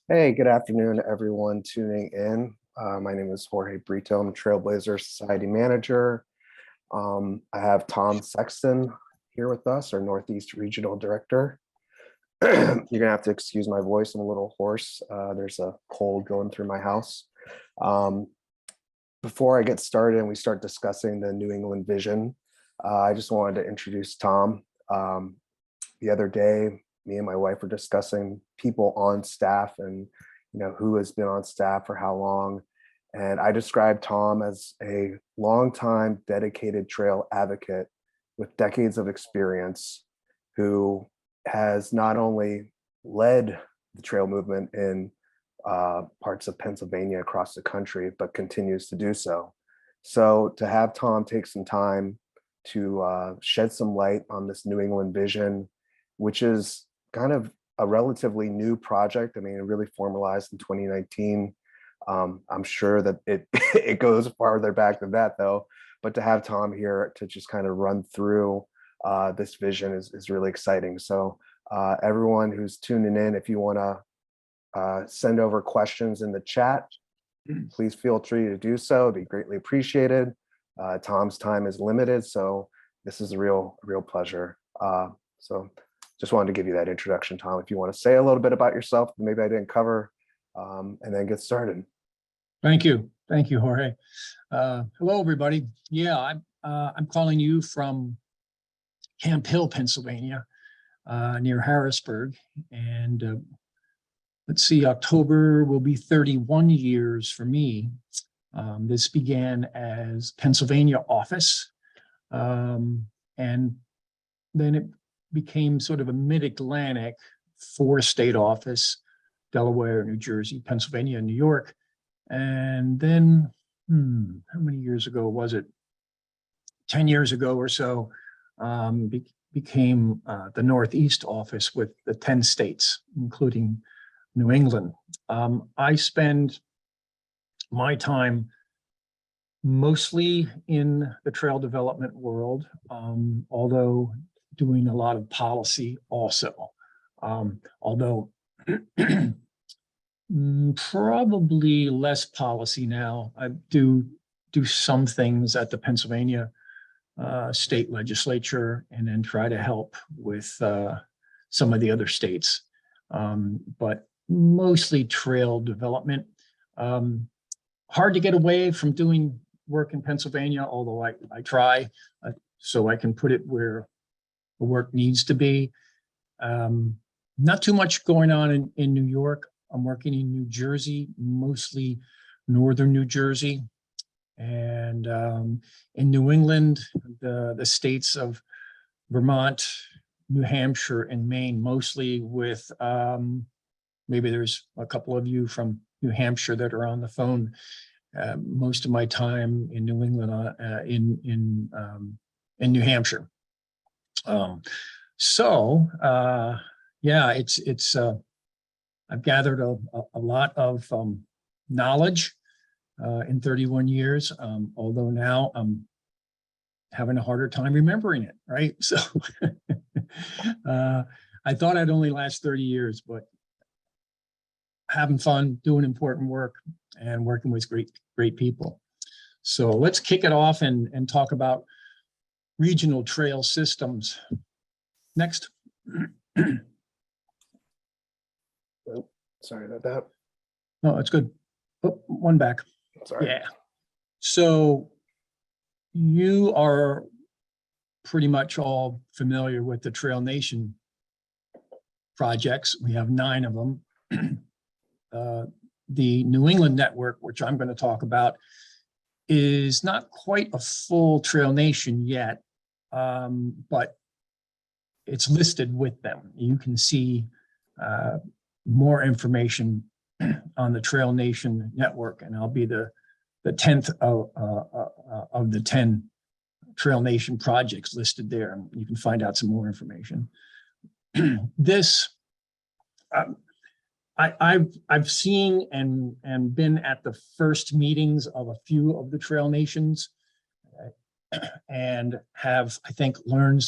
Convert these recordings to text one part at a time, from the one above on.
Hey, good afternoon, everyone tuning in. My name is Jorge Brito. I'm Trailblazer Society Manager. I have Tom Sexton here with us, our Northeast Regional Director. You're gonna have to excuse my voice. I'm a little hoarse. There's a cold going through my house. Um, Before I get started and we start discussing the New England vision, I just wanted to introduce Tom. The other day, me and my wife were discussing people on staff and who has been on staff for how long. And I described Tom as a longtime dedicated trail advocate with decades of experience who has not only led the trail movement in parts of Pennsylvania across the country, but continues to do so. So to have Tom take some time to shed some light on this New England vision, which is kind of a relatively new project. I mean, it really formalized in 2019. I'm sure that it it goes farther back than that, though. But to have Tom here to just kind of run through this vision is really exciting. So everyone who's tuning in, if you want to send over questions in the chat, please feel free to do so. It'd be greatly appreciated. Tom's time is limited, so this is a real pleasure. So just wanted to give you that introduction, Tom. If you want to say a little bit about yourself, maybe I didn't cover, and then get started. Thank you, Jorge. Hello, everybody. Yeah, I'm calling you from Camp Hill, Pennsylvania, near Harrisburg, and let's see, October will be 31 years for me. This began as Pennsylvania office, and then it became sort of a mid-Atlantic 4-state office: Delaware, New Jersey, Pennsylvania, and New York. And then, how many years ago was it? 10 years ago or so, became the Northeast office with the 10 states, including New England. I spend my time mostly in the trail development world, although doing a lot of policy also. Although probably less policy now. I do some things at the Pennsylvania state legislature, and then try to help with some of the other states. But mostly trail development. Hard to get away from doing work in Pennsylvania, although I try, so I can put it where the work needs to be. Not too much going on in New York. I'm working in New Jersey, mostly northern New Jersey. And in New England, the states of Vermont, New Hampshire, and Maine, mostly with, maybe there's a couple of you from New Hampshire that are on the phone. Most of my time in New England, in New Hampshire. Yeah, it's I've gathered a lot of knowledge in 31 years, although now I'm having a harder time remembering it, right? So I thought I'd only last 30 years, but having fun, doing important work, and working with great people. So let's kick it off and talk about regional trail systems. Next. Oh, sorry about that. No, it's good. Oh, one back. Sorry. Yeah. So you are pretty much all familiar with the Trail Nation projects. We have 9 of them. The New England network, which I'm going to talk about, is not quite a full Trail Nation yet, but it's listed with them. You can see more information on the Trail Nation network, and I'll be the 10th of the 10 Trail Nation projects listed there. You can find out some more information. This, I've seen and been at the first meetings of a few of the Trail Nations, and have, I think, learned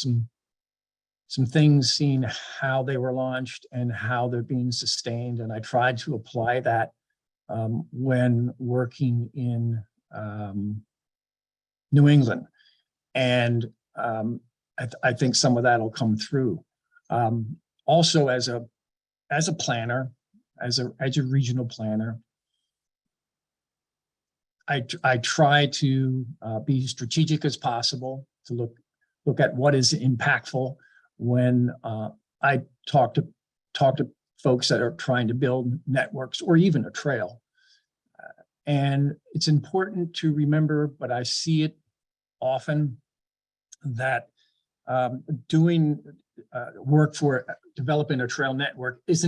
some things, seeing how they were launched and how they're being sustained. And I tried to apply that when working in New England. And I think some of that will come through. Also, as a planner, as a regional planner, I try to be strategic as possible, to look at what is impactful when I talk to folks that are trying to build networks or even a trail. And it's important to remember, but I see it often, that doing work for developing a trail network is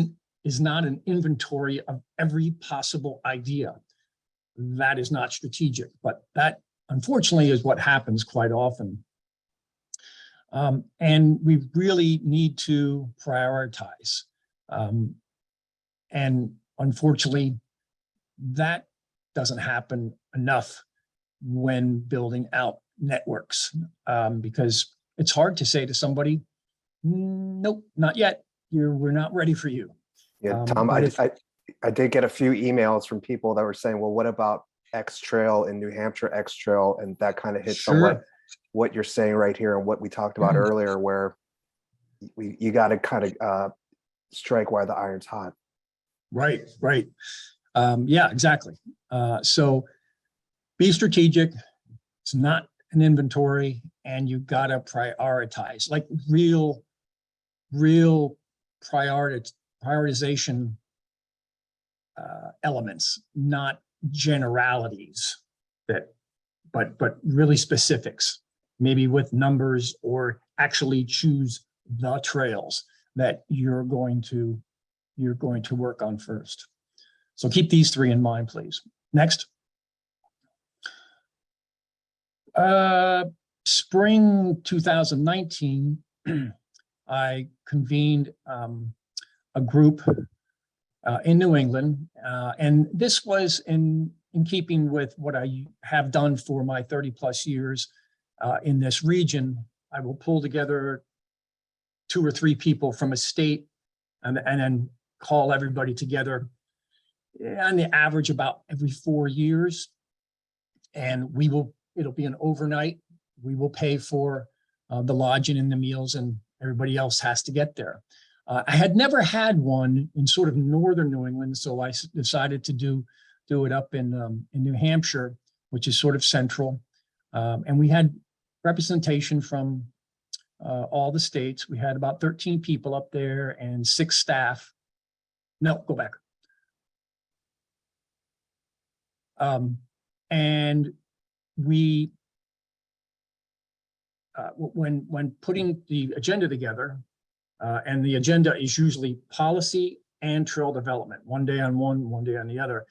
not an inventory of every possible idea. That is not strategic, but that unfortunately is what happens quite often. And we really need to prioritize. And unfortunately, that doesn't happen enough when building out networks, because it's hard to say to somebody, nope, not yet. We're not ready for you. Yeah, Tom, I did get a few emails from people that were saying, well, what about X Trail in New Hampshire, X Trail? And that kind of hits on what you're saying right here and what we talked about earlier, where you got to kind of strike while the iron's hot. Right. Yeah, exactly. So be strategic. It's not an inventory, and you got to prioritize, like real prioritization elements, not generalities, but really specifics, maybe with numbers, or actually choose the trails that you're going to work on first. So keep these three in mind, please. Next. Spring 2019, I convened a group in New England, and this was in keeping with what I have done for my 30 plus years in this region. I will pull together 2 or 3 people from a state and then call everybody together on the average about every 4 years. And it'll be an overnight. We will pay for the lodging and the meals, and everybody else has to get there. I had never had one in sort of northern New England, so I decided to do it up in New Hampshire, which is sort of central. And we had representation from all the states. We had about 13 people up there and 6 staff. No, go back. And we, when putting the agenda together, and the agenda is usually policy and trail development, one day on one day on the other.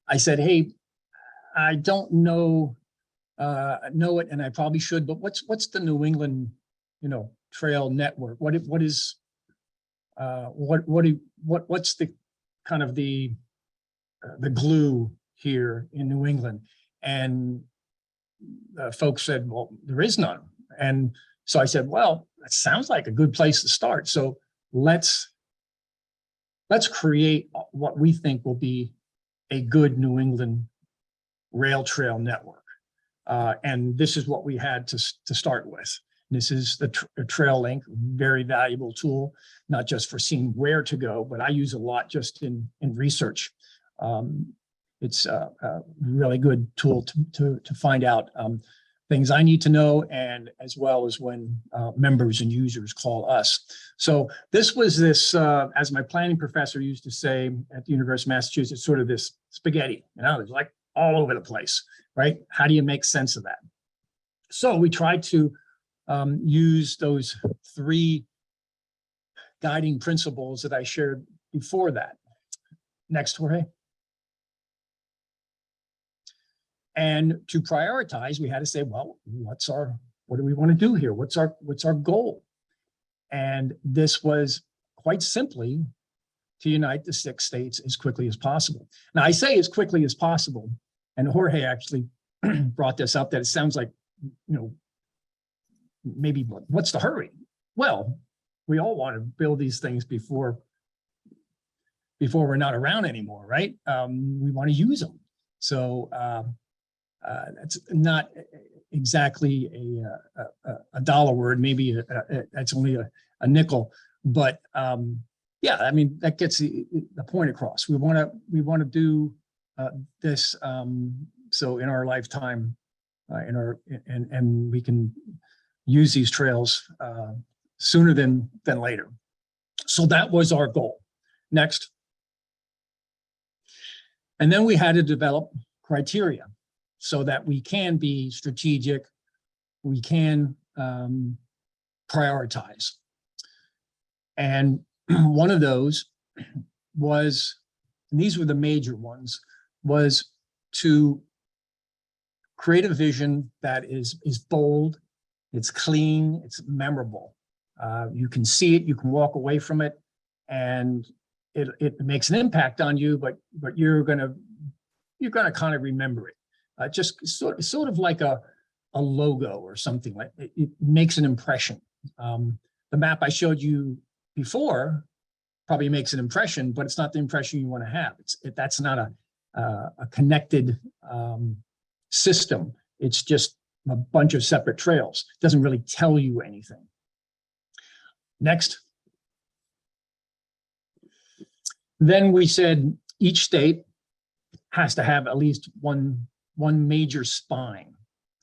I said, hey, I don't know it, and I probably should, but what's the New England, trail network? What's the kind of the glue here in New England? And folks said, well, there is none. And so I said, well, that sounds like a good place to start. So let's create what we think will be a good New England rail trail network. And this is what we had to start with. This is the Trail Link, very valuable tool, not just for seeing where to go, but I use a lot just in research. It's a really good tool to find out things I need to know, and as well as when members and users call us. So this was as my planning professor used to say at the University of Massachusetts, sort of this spaghetti, it's like all over the place, right? How do you make sense of that? So we tried to use those 3 guiding principles that I shared before that. Next, Jorge. And to prioritize, we had to say, well, what do we want to do here? What's our goal? And this was quite simply to unite the 6 states as quickly as possible. Now I say as quickly as possible, and Jorge actually brought this up, that it sounds like, maybe what's the hurry? Well, we all want to build these things before we're not around anymore, right? We want to use them. So that's not exactly a dollar word. Maybe that's only a nickel, but yeah, I mean, that gets the point across. We want to do this so in our lifetime, and we can use these trails sooner than later. So that was our goal. Next. And then we had to develop criteria so that we can be strategic, we can prioritize. And one of those was, and these were the major ones, was to create a vision that is bold, it's clean, it's memorable. You can see it, you can walk away from it, and it makes an impact on you, but you're gonna kind of remember it. Just sort of like a logo or something. Like it makes an impression. The map I showed you before probably makes an impression, but it's not the impression you want to have. That's not a connected system. It's just a bunch of separate trails. It doesn't really tell you anything. Next. Then we said each state has to have at least one major spine,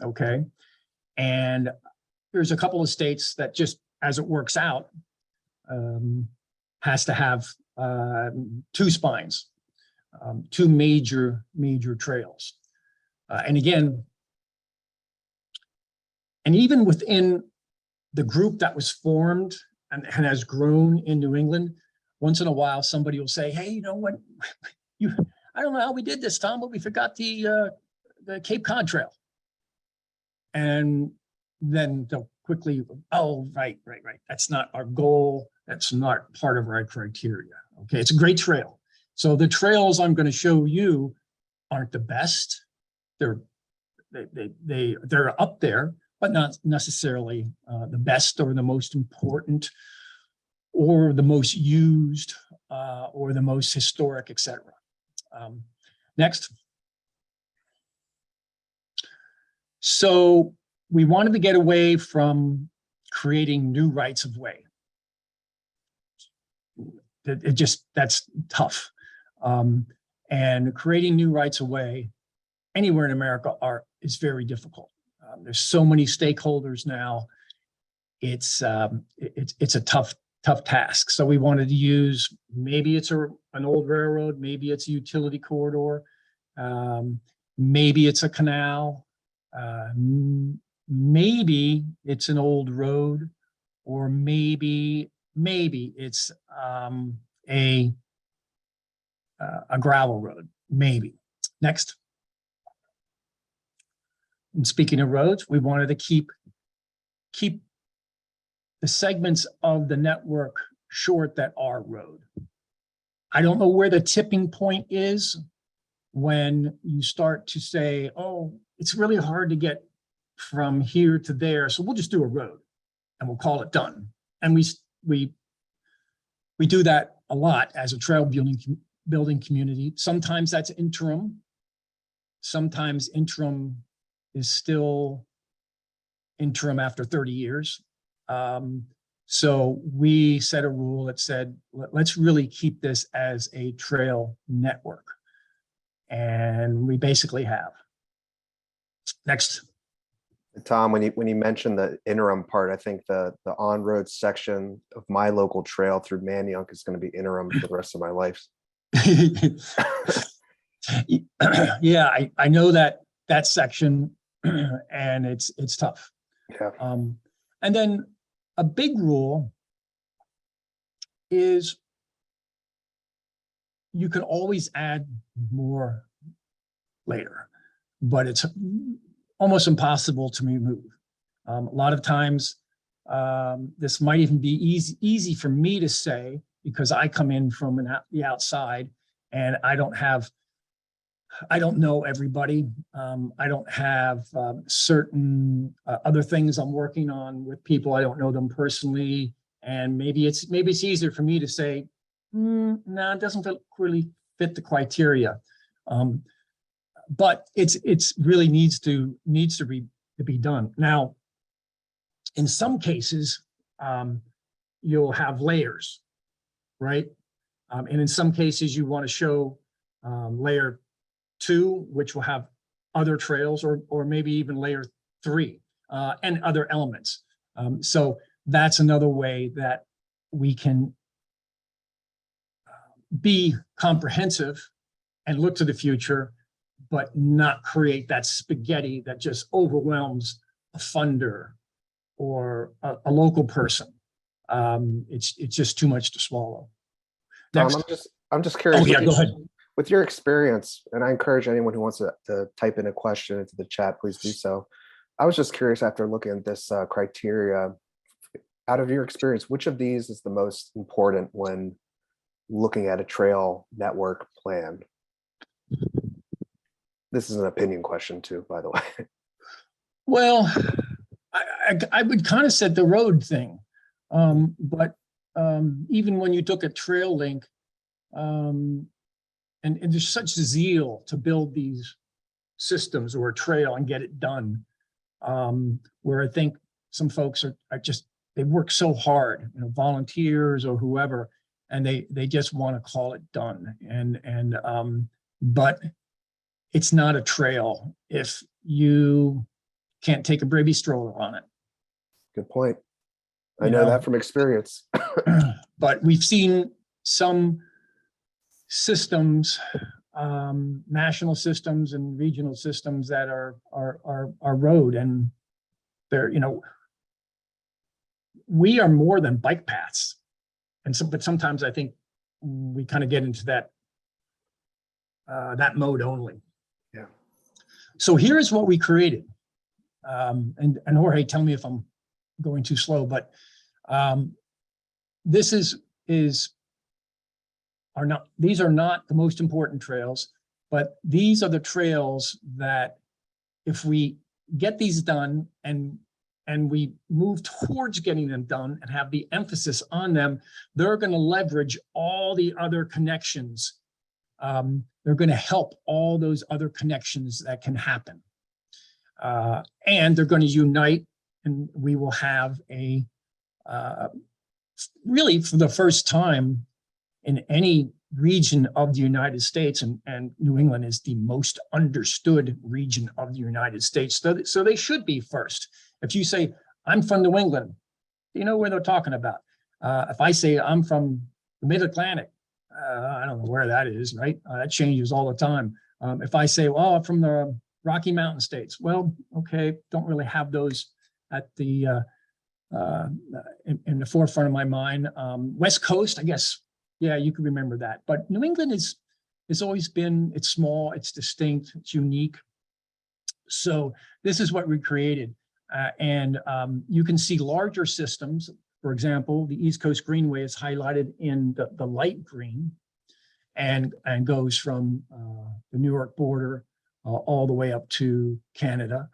okay? And there's a couple of states that just, as it works out, has to have two spines, two major trails. And again, and even within the group that was formed and has grown in New England, once in a while, somebody will say, hey, you know what, I don't know how we did this, Tom, but we forgot the Cape Cod Trail. And then they'll quickly, oh, right. That's not our goal. That's not part of our criteria. Okay, it's a great trail. So the trails I'm going to show you aren't the best. They're up there, but not necessarily the best or the most important or the most used or the most historic, etc. Next. So we wanted to get away from creating new rights of way. That's tough. And creating new rights of way anywhere in America is very difficult. There's so many stakeholders now. It's a tough task. So we wanted to use, maybe it's an old railroad, maybe it's a utility corridor, maybe it's a canal, maybe it's an old road, or maybe it's a gravel road, maybe. Next. And speaking of roads, we wanted to keep the segments of the network short that are road. I don't know where the tipping point is when you start to say, oh, it's really hard to get from here to there, so we'll just do a road and we'll call it done. And we do that a lot as a trail building community. Sometimes that's interim. Sometimes interim is still interim after 30 years. So we set a rule that said, let's really keep this as a trail network. And we basically have. Next. Tom, when you mentioned the interim part, I think the on-road section of my local trail through Manayunk is going to be interim for the rest of my life. Yeah, I know that section, and it's tough. Yeah. And then a big rule is you can always add more later, but it's almost impossible to remove. A lot of times, this might even be easy for me to say because I come in from the outside and I don't know everybody. I don't have certain other things I'm working on with people. I don't know them personally. And maybe it's easier for me to say, no, it doesn't really fit the criteria. But it's really needs to be done. Now, in some cases, you'll have layers, right? And in some cases, you want to show layer 2, which will have other trails, or maybe even layer 3 and other elements. So that's another way that we can be comprehensive and look to the future, but not create that spaghetti that just overwhelms a funder or a local person. It's just too much to swallow. Next. I'm just curious. Oh yeah, go ahead. With your experience, and I encourage anyone who wants to type in a question into the chat, please do so. I was just curious, after looking at this criteria, out of your experience, which of these is the most important when looking at a trail network plan? This is an opinion question too, by the way. Well, I would kind of said the road thing, but even when you took a trail link, and there's such zeal to build these systems or a trail and get it done, where I think some folks are just, they work so hard, volunteers or whoever, and they just want to call it done. But it's not a trail if you can't take a baby stroller on it. Good point. I know that from experience. But we've seen some systems, national systems and regional systems that are road, and they're, we are more than bike paths. But sometimes I think we kind of get into that mode only. Yeah. So here's what we created. And Jorge, tell me if I'm going too slow, but these are not the most important trails, but these are the trails that if we get these done and we move towards getting them done and have the emphasis on them, they're going to leverage all the other connections. They're going to help all those other connections that can happen. And they're going to unite, and we will have really for the first time in any region of the United States, and New England is the most understood region of the United States. So they should be first. If you say, I'm from New England, you know where they're talking about. If I say I'm from the Mid-Atlantic, I don't know where that is, right? That changes all the time. If I say, well, I'm from the Rocky Mountain states, well, okay, don't really have those at the in the forefront of my mind. West Coast, I guess, yeah, you can remember that. But New England has always been, it's small, it's distinct, it's unique. So this is what we created. And you can see larger systems. For example, the East Coast Greenway is highlighted in the light green and goes from the New York border all the way up to Canada.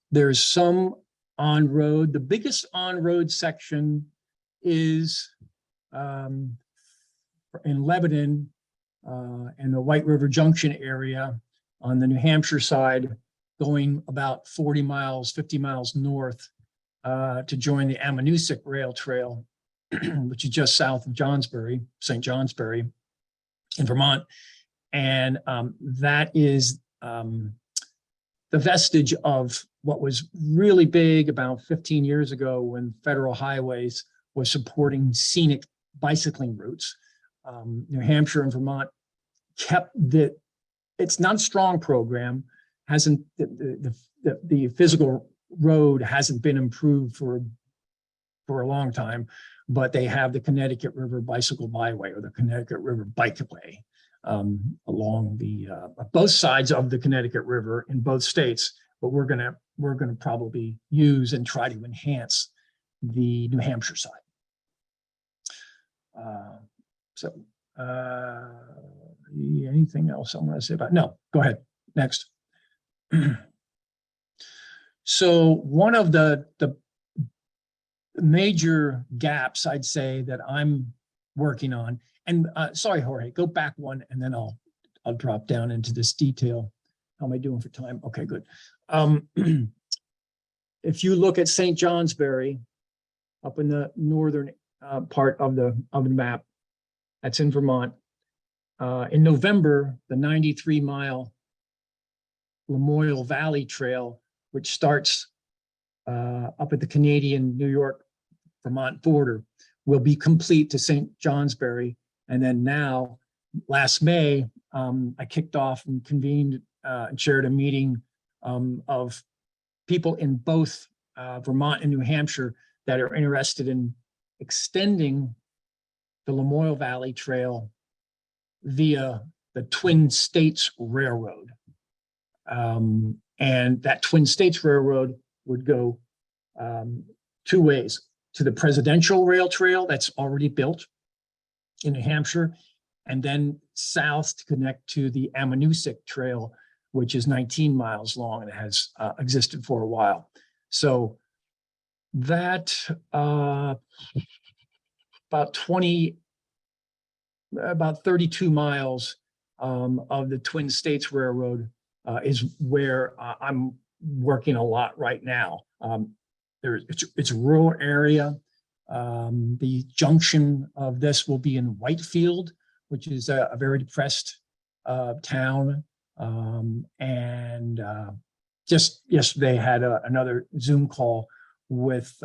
There's some on-road. The biggest on-road section is in Lebanon and the White River Junction area on the New Hampshire side, going about 40 miles, 50 miles north to join the Ammonoosuc Rail Trail, which is just south of Johnsbury, St. Johnsbury in Vermont. And that is the vestige of what was really big about 15 years ago when Federal Highways was supporting scenic bicycling routes. New Hampshire and Vermont kept it's not a strong program, hasn't, the physical road hasn't been improved for a long time, but they have the Connecticut River Bicycle Byway, or the Connecticut River Bikeway, along the both sides of the Connecticut River in both states. But we're gonna probably use and try to enhance the New Hampshire side. Anything else I want to say about? No, go ahead. Next. So one of the major gaps, I'd say, that I'm working on. And sorry, Jorge, go back one, and then I'll drop down into this detail. How am I doing for time? Okay, good. If you look at St. Johnsbury, up in the northern part of the map, that's in Vermont. In November, the 93-mile Lamoille Valley Trail, which starts up at the Canadian-New York-Vermont border, will be complete to St. Johnsbury. And then now, last May, I kicked off and convened and chaired a meeting of people in both Vermont and New Hampshire that are interested in extending the Lamoille Valley Trail via the Twin States Railroad. And that Twin States Railroad would go two ways: to the Presidential Rail Trail that's already built in New Hampshire, and then south to connect to the Ammonoosuc Trail, which is 19 miles long and has existed for a while. So that about 32 miles of the Twin States Railroad is where I'm working a lot right now. It's a rural area. The junction of this will be in Whitefield, which is a very depressed town. And just yesterday had another Zoom call with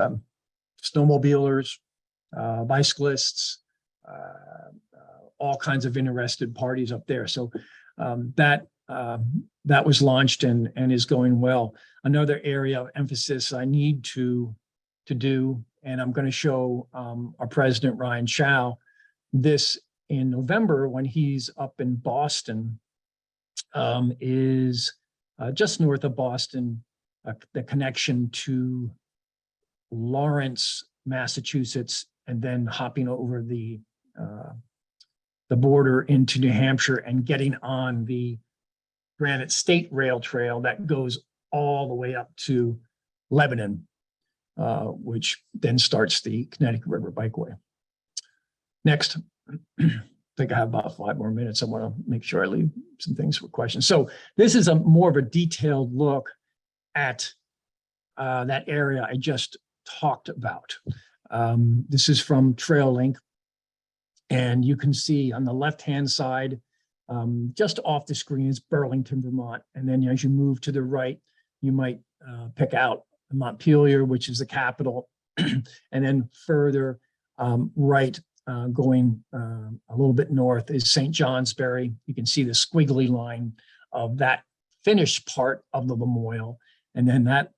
snowmobilers, bicyclists, all kinds of interested parties up there. So that was launched and is going well. Another area of emphasis I need to do, and I'm going to show our president, Ryan Chow, this in November when he's up in Boston, is just north of Boston, the connection to Lawrence, Massachusetts, and then hopping over the border into New Hampshire and getting on the Granite State Rail Trail that goes all the way up to Lebanon, which then starts the Connecticut River Bikeway. Next. I think I have about 5 more minutes. I want to make sure I leave some things for questions. So this is more of a detailed look at that area I just talked about. This is from TrailLink, and you can see on the left-hand side, just off the screen is Burlington, Vermont. And then as you move to the right, you might pick out Montpelier, which is the capital, and then further right, going a little bit north is St. Johnsbury. You can see the squiggly line of that finished part of the Lamoille, and then that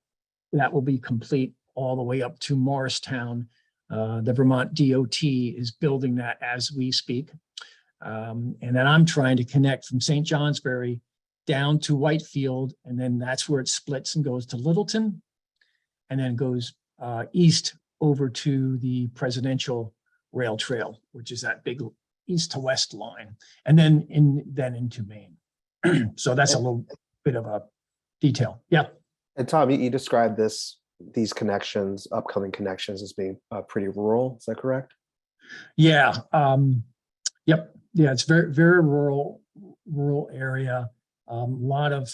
will be complete all the way up to Morristown. The Vermont DOT is building that as we speak. And then I'm trying to connect from St. Johnsbury down to Whitefield, and then that's where it splits and goes to Littleton, and then goes east over to the Presidential Rail Trail, which is that big east to west line, and then into Maine. So that's a little bit of a detail. Yeah. And Tom, you described these connections, upcoming connections, as being pretty rural. Is that correct? Yeah. Yep. Yeah. It's very, very rural area. A lot of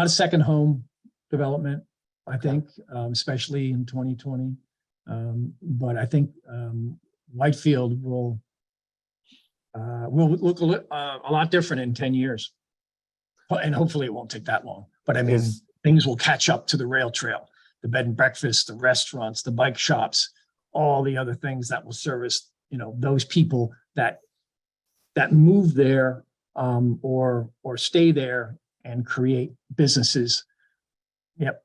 second home development, I think, especially in 2020. But I think Whitefield will look a lot different in 10 years, and hopefully it won't take that long. But I mean, things will catch up to the rail trail, the bed and breakfast, the restaurants, the bike shops, all the other things that will service those people that move there or stay there and create businesses. Yep.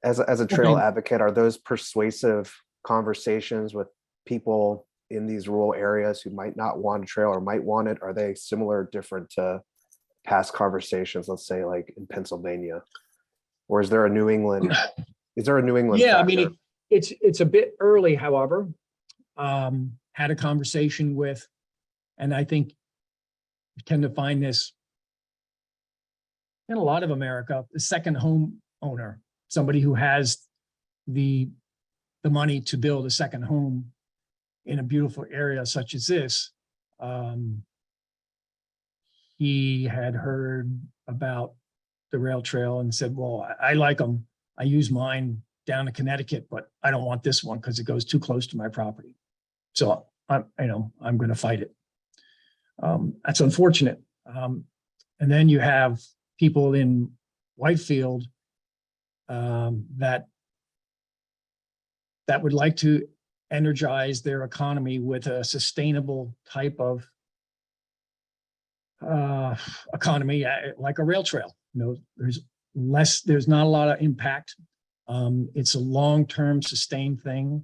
As a trail advocate, are those persuasive conversations with people in these rural areas who might not want a trail or might want it? Are they similar or different to past conversations, let's say like in Pennsylvania? Or is there a New England? Yeah, factor? I mean, it's a bit early, however. Had a conversation with, and I think we tend to find this in a lot of America, the second home owner, somebody who has the the money to build a second home in a beautiful area such as this, he had heard about the rail trail and said, well, I like them. I use mine down to Connecticut, but I don't want this one because it goes too close to my property. So I'm going to fight it. That's unfortunate. And then you have people in Whitefield that would like to energize their economy with a sustainable type of economy, like a rail trail. There's not a lot of impact. It's a long-term sustained thing.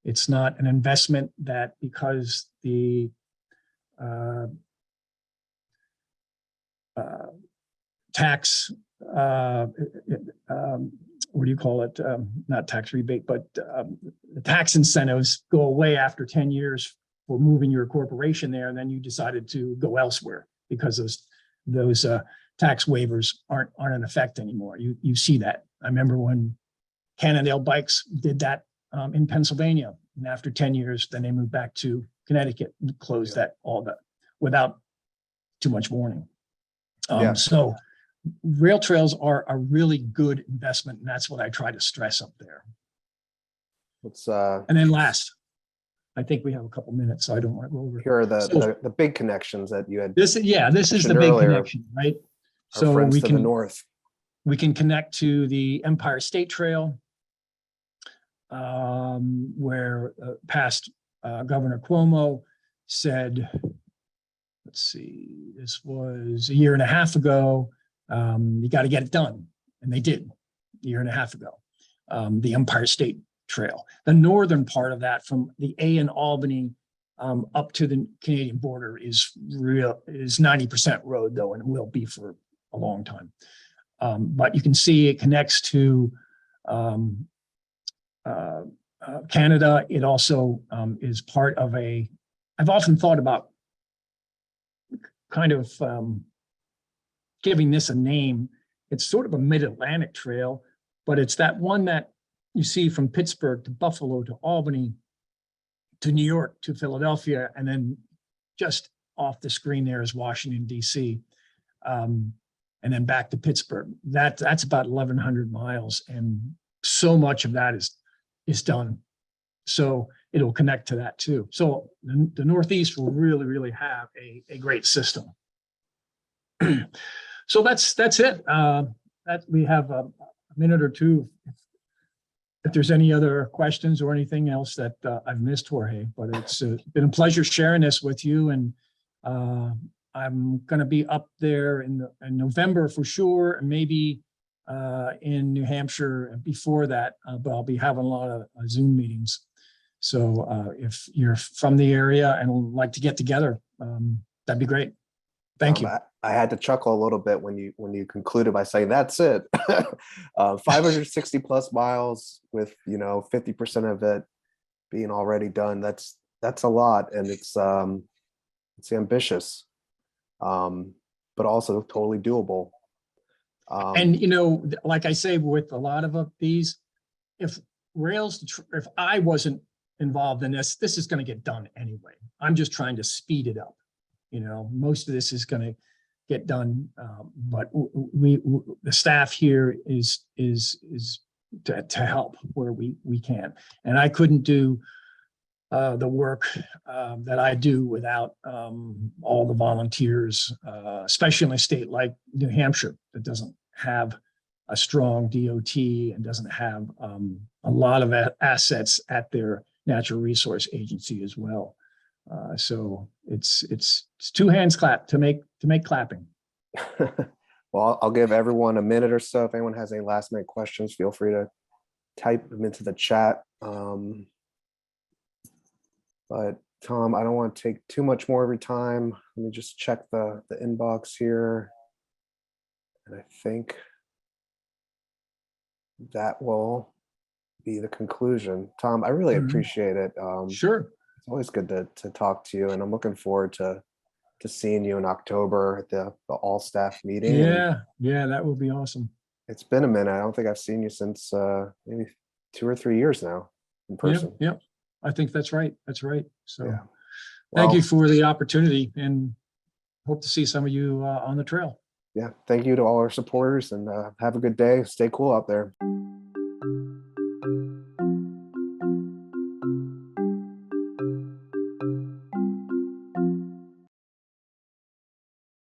It's not an investment that because the tax, what do you call it? Not tax rebate, but the tax incentives go away after 10 years for moving your corporation there, and then you decided to go elsewhere because those tax waivers aren't in effect anymore. You see that. I remember when Cannondale Bikes did that in Pennsylvania, and after 10 years, then they moved back to Connecticut and closed all that without too much warning. So rail trails are a really good investment, and that's what I try to stress up there. And then last, I think we have a couple minutes, so I don't want to go over. Here are the big connections that you had. This is the big connection, right? So we can, to the north. We can connect to the Empire State Trail, where past Governor Cuomo said, let's see, this was a year and a half ago, you got to get it done. And they did a year and a half ago, the Empire State Trail. The northern part of that from the A in Albany up to the Canadian border is 90% road though, and will be for a long time. But you can see it connects to Canada. It also is part of I've often thought about kind of giving this a name. It's sort of a mid-Atlantic trail, but it's that one that you see from Pittsburgh to Buffalo to Albany to New York to Philadelphia, and then just off the screen there is Washington, D.C., and then back to Pittsburgh. That's about 1,100 miles, and so much of that is done. So it'll connect to that too. So the Northeast will really, really have a great system. So that's it. That we have a minute or two. If there's any other questions or anything else that I've missed, Jorge, but it's been a pleasure sharing this with you. And I'm going to be up there in November for sure, and maybe in New Hampshire before that, but I'll be having a lot of Zoom meetings. So if you're from the area and would like to get together, that'd be great. Thank you. I had to chuckle a little bit when you concluded by saying that's it. 560 plus miles with 50% of it being already done. That's a lot, and it's ambitious, but also totally doable. And like I say, with a lot of these, if I wasn't involved in this is going to get done anyway. I'm just trying to speed it up. Most of this is going to get done, but the staff here is to help where we can. And I couldn't do the work that I do without all the volunteers, especially in a state like New Hampshire that doesn't have a strong DOT and doesn't have a lot of assets at their natural resource agency as well. So it's two hands clap to make clapping. Well, I'll give everyone a minute or so. If anyone has any last minute questions, feel free to type them into the chat. But Tom, I don't want to take too much more of your time. Let me just check the inbox here. And I think that will be the conclusion. Tom, I really appreciate it. Sure. It's always good to talk to you, and I'm looking forward to seeing you in October at the all staff meeting. Yeah, that would be awesome. It's been a minute. I don't think I've seen you since maybe 2 or 3 years now in person. Yeah, I think that's right. That's right. So Yeah. thank you Well, for the opportunity and hope to see some of you on the trail. yeah. Thank you to all our supporters, and have a good day. Stay cool out there.